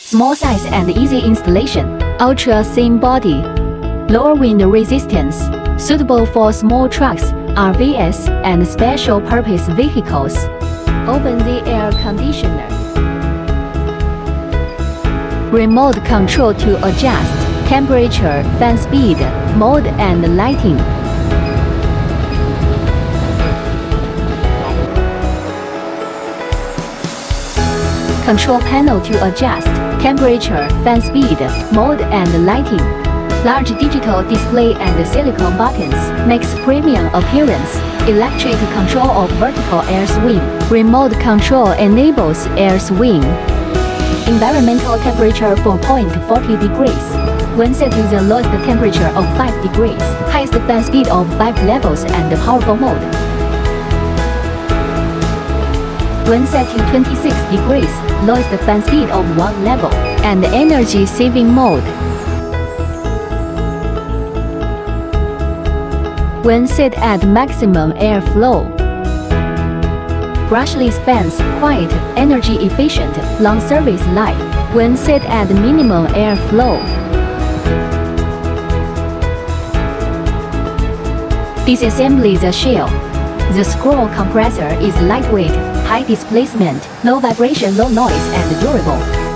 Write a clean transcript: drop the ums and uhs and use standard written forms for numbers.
small size and easy installation, ultra thin body, lower wind resistance, suitable for small trucks, RVs, and special purpose vehicles. Open the air conditioner. Remote control to adjust temperature, fan speed, mode, and lighting. Control panel to adjust temperature, fan speed, mode, and lighting. Large digital display and silicone buttons makes premium appearance. Electric control of vertical air swing. Remote control enables air swing. Environmental temperature for 40 degrees. When set to the lowest temperature of 5 degrees, highest fan speed of 5 levels and powerful mode. When set to 26 degrees, lowest fan speed of 1 level, and energy saving mode. When set at maximum airflow. Brushless fans, quiet, energy efficient, long service life. When set at minimum airflow. Disassembly the shell. The scroll compressor is lightweight, high displacement, low vibration, low noise, and durable.